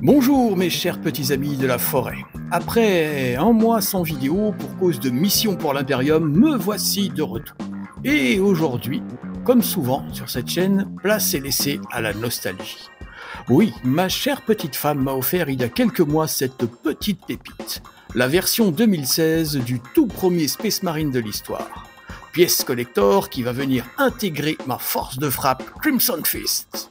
Bonjour mes chers petits amis de la forêt. Après un mois sans vidéo pour cause de mission pour l'Imperium, me voici de retour. Et aujourd'hui, comme souvent sur cette chaîne, place est laissée à la nostalgie. Oui, ma chère petite femme m'a offert il y a quelques mois cette petite pépite, la version 2016 du tout premier Space Marine de l'histoire. Pièce collector qui va venir intégrer ma force de frappe Crimson Fist.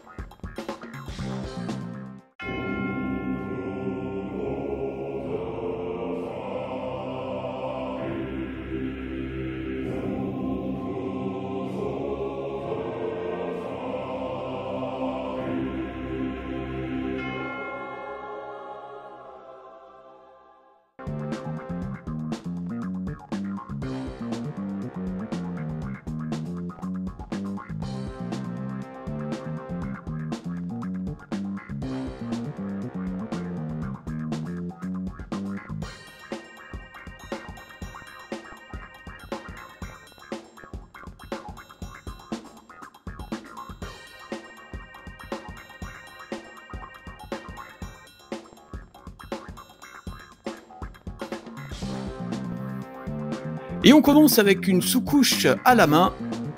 Et on commence avec une sous-couche à la main,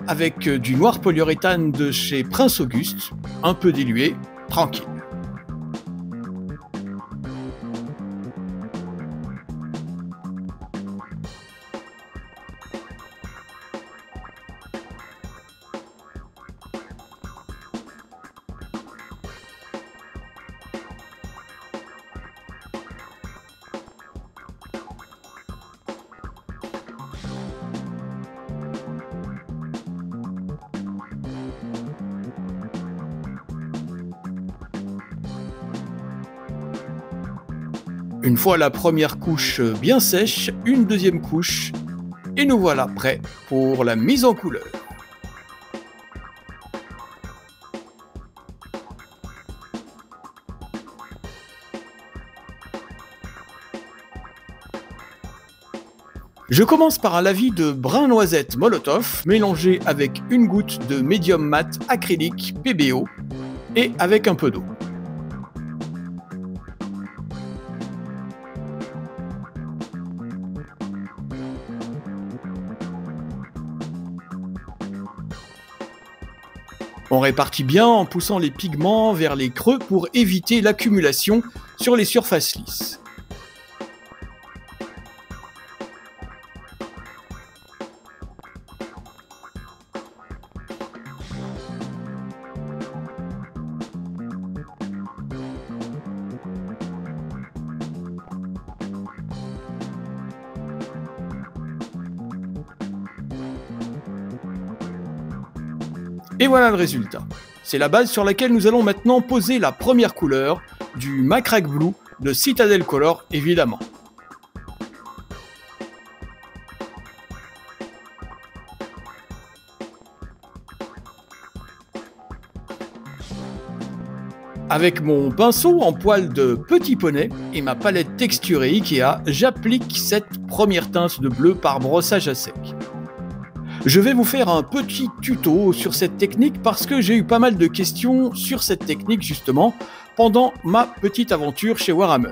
avec du noir polyuréthane de chez Prince Auguste, un peu dilué, tranquille. Une fois la première couche bien sèche, une deuxième couche, et nous voilà prêts pour la mise en couleur. Je commence par un lavis de brun noisette Molotov mélangé avec une goutte de médium mat acrylique PBO et avec un peu d'eau. On répartit bien en poussant les pigments vers les creux pour éviter l'accumulation sur les surfaces lisses. Et voilà le résultat. C'est la base sur laquelle nous allons maintenant poser la première couleur du Macragge Blue de Citadel Color évidemment. Avec mon pinceau en poil de petit poney et ma palette texturée Ikea, j'applique cette première teinte de bleu par brossage à sec. Je vais vous faire un petit tuto sur cette technique parce que j'ai eu pas mal de questions sur cette technique justement pendant ma petite aventure chez Warhammer.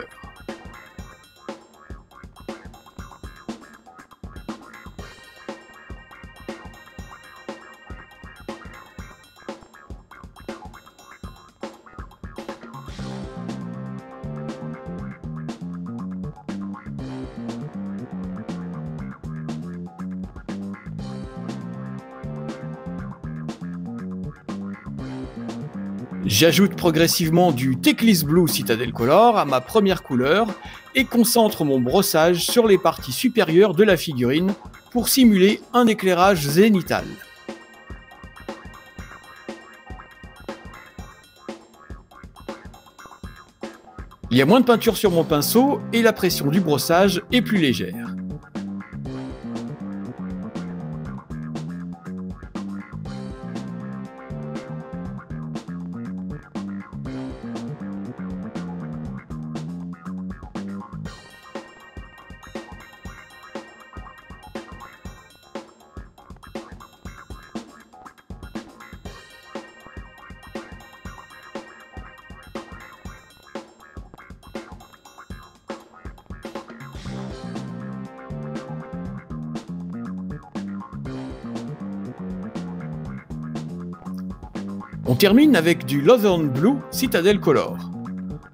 J'ajoute progressivement du Teclis Blue Citadel Color à ma première couleur et concentre mon brossage sur les parties supérieures de la figurine pour simuler un éclairage zénithal. Il y a moins de peinture sur mon pinceau et la pression du brossage est plus légère. On termine avec du Lauthern Blue Citadel Color.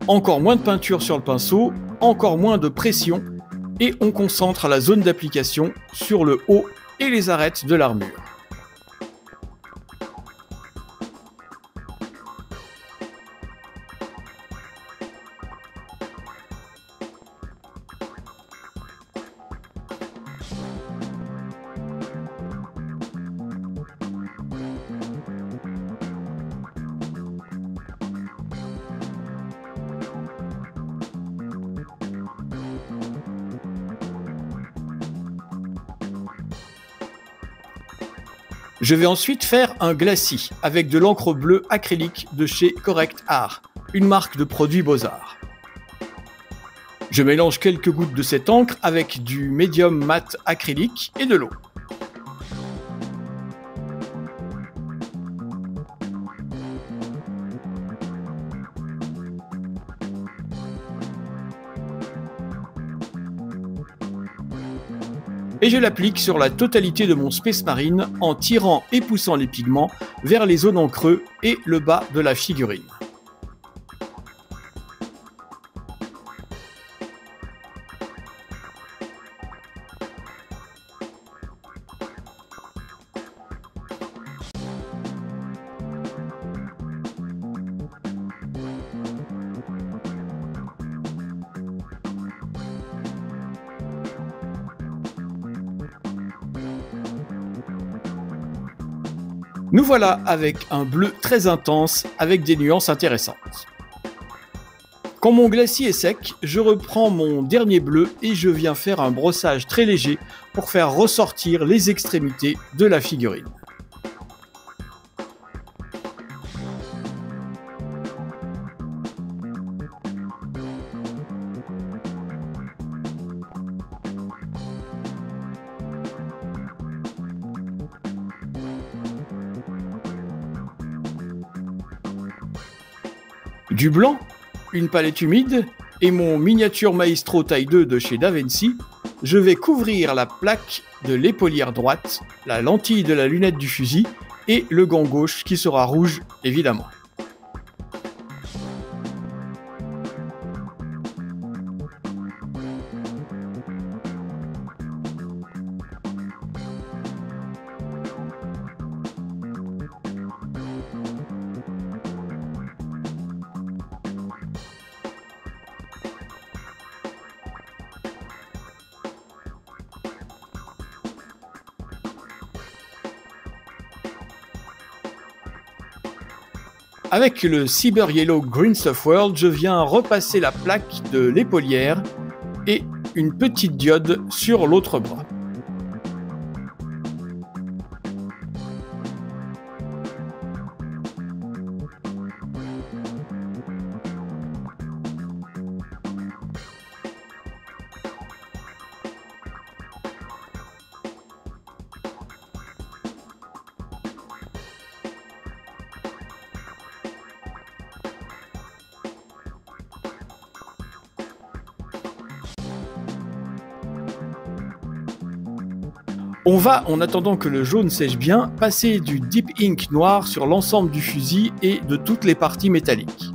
Encore moins de peinture sur le pinceau, encore moins de pression, et on concentre la zone d'application sur le haut et les arêtes de l'armure. Je vais ensuite faire un glacis avec de l'encre bleue acrylique de chez Correct Art, une marque de produits Beaux-Arts. Je mélange quelques gouttes de cette encre avec du médium mat acrylique et de l'eau. Et je l'applique sur la totalité de mon Space Marine en tirant et poussant les pigments vers les zones en creux et le bas de la figurine. Nous voilà avec un bleu très intense avec des nuances intéressantes. Quand mon glacis est sec, je reprends mon dernier bleu et je viens faire un brossage très léger pour faire ressortir les extrémités de la figurine. Du blanc, une palette humide et mon miniature Maestro taille 2 de chez Da Vinci, je vais couvrir la plaque de l'épaulière droite, la lentille de la lunette du fusil et le gant gauche qui sera rouge évidemment. Avec le Cyber Yellow Green Stuff World, je viens repasser la plaque de l'épaulière et une petite diode sur l'autre bras. On va, en attendant que le jaune sèche bien, passer du Deep Ink noir sur l'ensemble du fusil et de toutes les parties métalliques.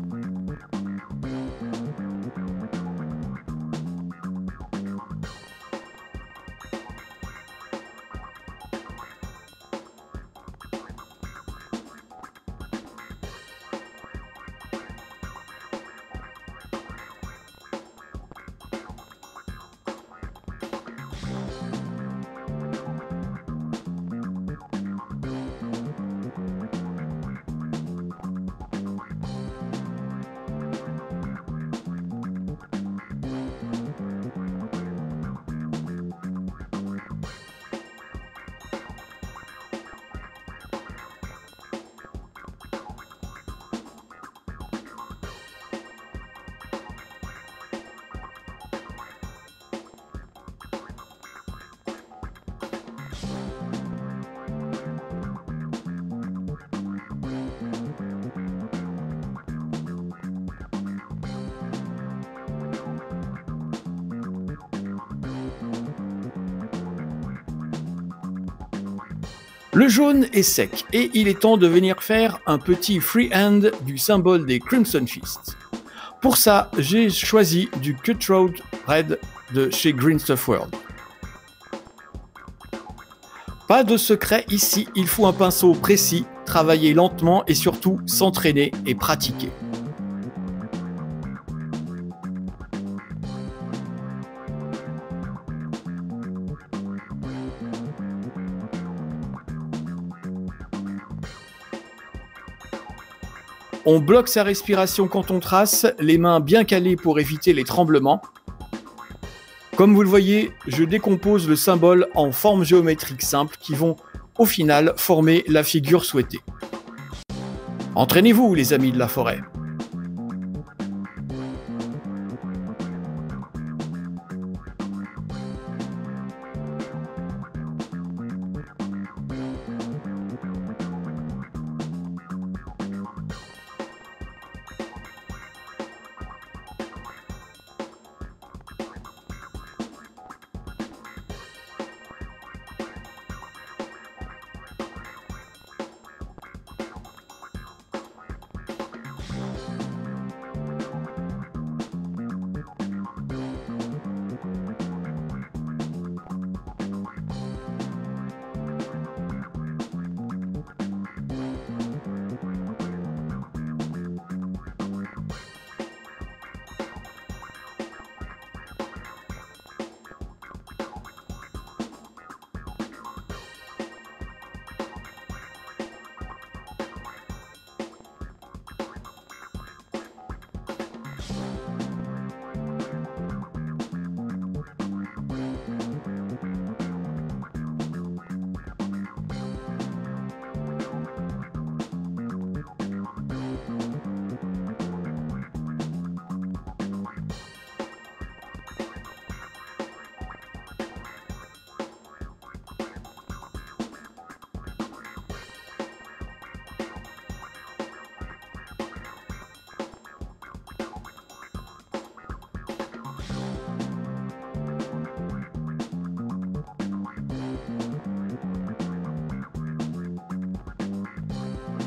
Le jaune est sec et il est temps de venir faire un petit freehand du symbole des Crimson Fist. Pour ça, j'ai choisi du Cutthroat Red de chez Green Stuff World. Pas de secret ici, il faut un pinceau précis, travailler lentement et surtout s'entraîner et pratiquer. On bloque sa respiration quand on trace, les mains bien calées pour éviter les tremblements. Comme vous le voyez, je décompose le symbole en formes géométriques simples qui vont, au final, former la figure souhaitée. Entraînez-vous, les amis de la forêt.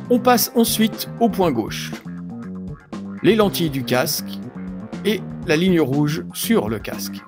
On passe ensuite au point gauche, les lentilles du casque et la ligne rouge sur le casque.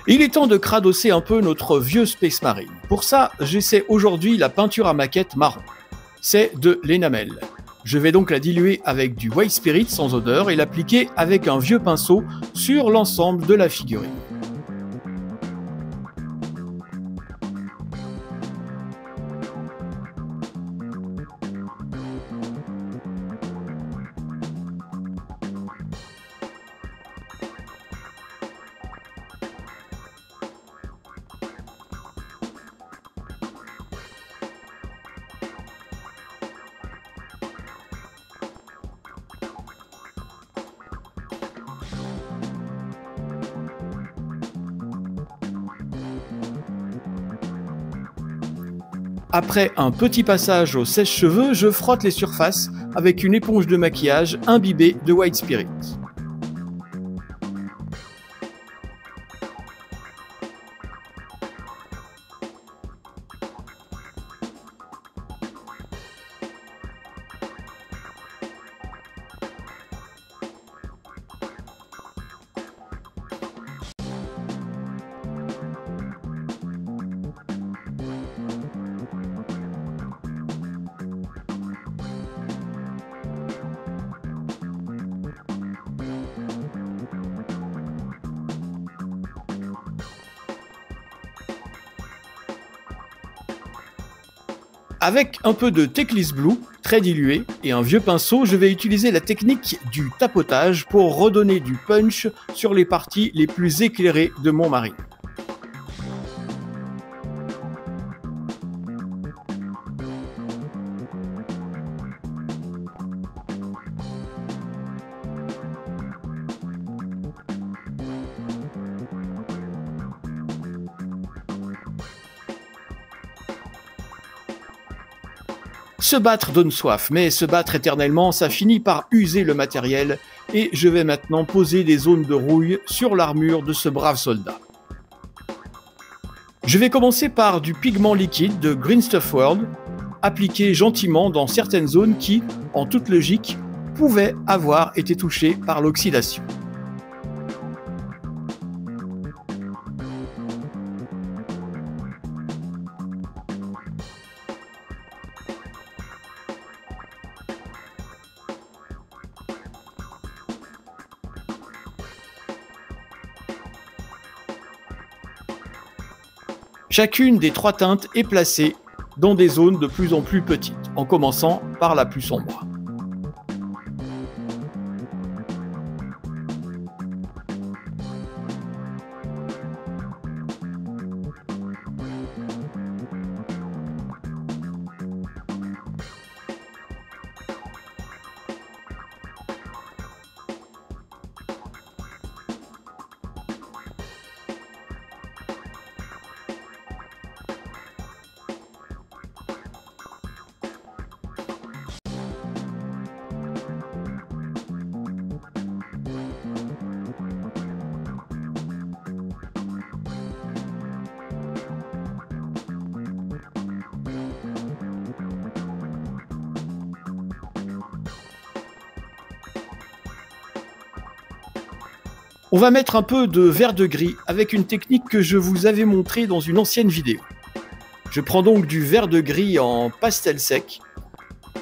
Il est temps de cradosser un peu notre vieux Space Marine. Pour ça, j'essaie aujourd'hui la peinture à maquette marron. C'est de l'Enamel. Je vais donc la diluer avec du White Spirit sans odeur et l'appliquer avec un vieux pinceau sur l'ensemble de la figurine. Après un petit passage au sèche-cheveux, je frotte les surfaces avec une éponge de maquillage imbibée de White Spirit. Avec un peu de Teclis Blue, très dilué, et un vieux pinceau, je vais utiliser la technique du tapotage pour redonner du punch sur les parties les plus éclairées de mon marine. Se battre donne soif, mais se battre éternellement, ça finit par user le matériel, et je vais maintenant poser des zones de rouille sur l'armure de ce brave soldat. Je vais commencer par du pigment liquide de Green Stuff World, appliqué gentiment dans certaines zones qui, en toute logique, pouvaient avoir été touchées par l'oxydation. Chacune des 3 teintes est placée dans des zones de plus en plus petites, en commençant par la plus sombre. On va mettre un peu de vert de gris avec une technique que je vous avais montrée dans une ancienne vidéo. Je prends donc du vert de gris en pastel sec.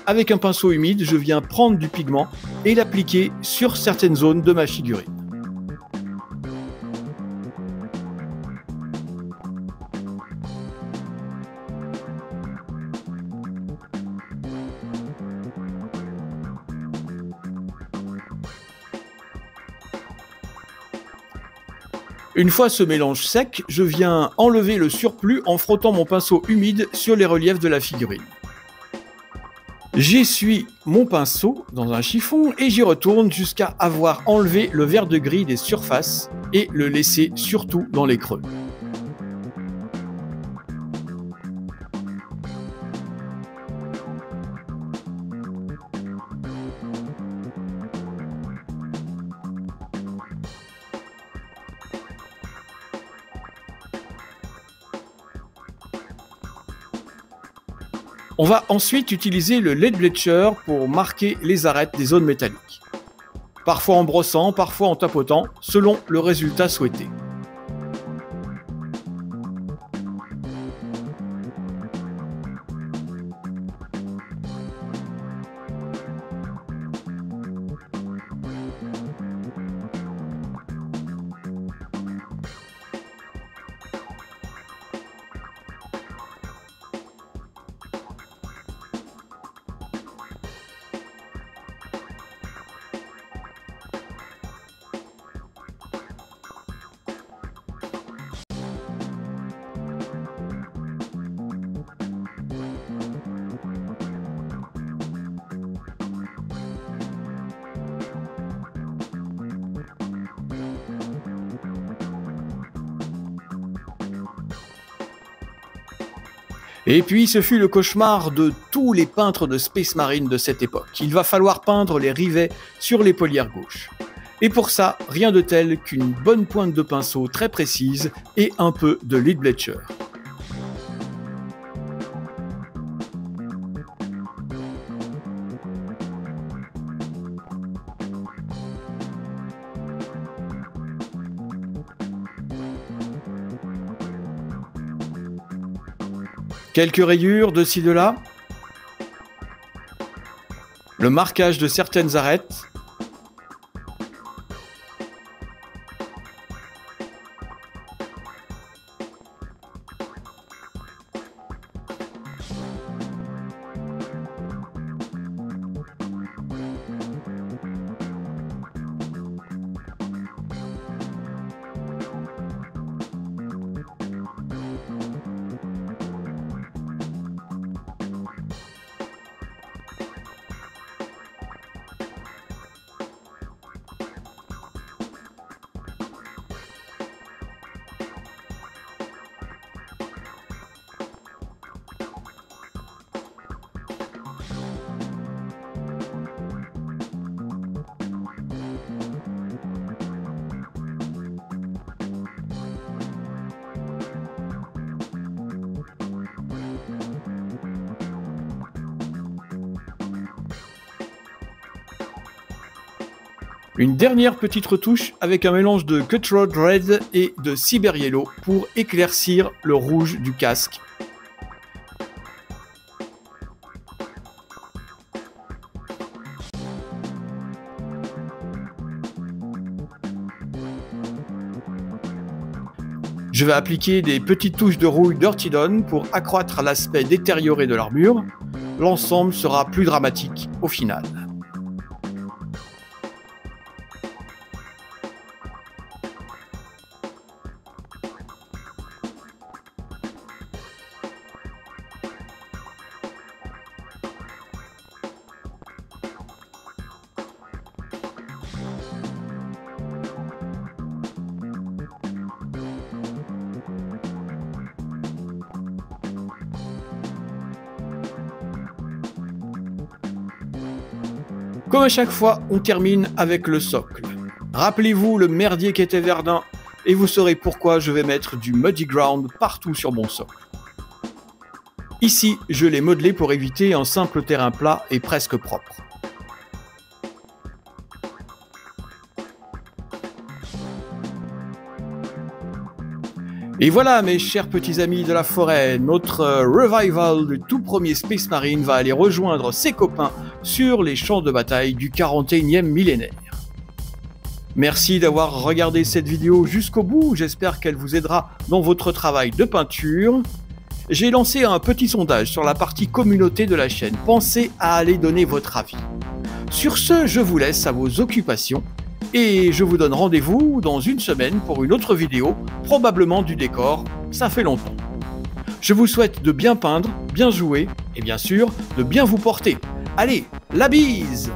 Avec un pinceau humide, je viens prendre du pigment et l'appliquer sur certaines zones de ma figurine. Une fois ce mélange sec, je viens enlever le surplus en frottant mon pinceau humide sur les reliefs de la figurine. J'essuie mon pinceau dans un chiffon et j'y retourne jusqu'à avoir enlevé le vert de gris des surfaces et le laisser surtout dans les creux. On va ensuite utiliser le Lead Bleacher pour marquer les arêtes des zones métalliques. Parfois en brossant, parfois en tapotant, selon le résultat souhaité. Et puis ce fut le cauchemar de tous les peintres de Space Marine de cette époque. Il va falloir peindre les rivets sur l'épaulière gauche. Et pour ça, rien de tel qu'une bonne pointe de pinceau très précise et un peu de Lead Bleacher. Quelques rayures de ci de là. Le marquage de certaines arêtes. Une dernière petite retouche avec un mélange de Cut Road Red et de Cyber Yellow pour éclaircir le rouge du casque. Je vais appliquer des petites touches de rouille Dirty Dawn pour accroître l'aspect détérioré de l'armure. L'ensemble sera plus dramatique au final. Comme à chaque fois, on termine avec le socle. Rappelez-vous le merdier qu'était Verdun et vous saurez pourquoi je vais mettre du Muddy Ground partout sur mon socle. Ici, je l'ai modelé pour éviter un simple terrain plat et presque propre. Et voilà mes chers petits amis de la forêt, notre revival du tout premier Space Marine va aller rejoindre ses copains sur les champs de bataille du 41e millénaire. Merci d'avoir regardé cette vidéo jusqu'au bout, j'espère qu'elle vous aidera dans votre travail de peinture. J'ai lancé un petit sondage sur la partie communauté de la chaîne, pensez à aller donner votre avis. Sur ce, je vous laisse à vos occupations. Et je vous donne rendez-vous dans une semaine pour une autre vidéo, probablement du décor, ça fait longtemps. Je vous souhaite de bien peindre, bien jouer et bien sûr de bien vous porter. Allez, la bise!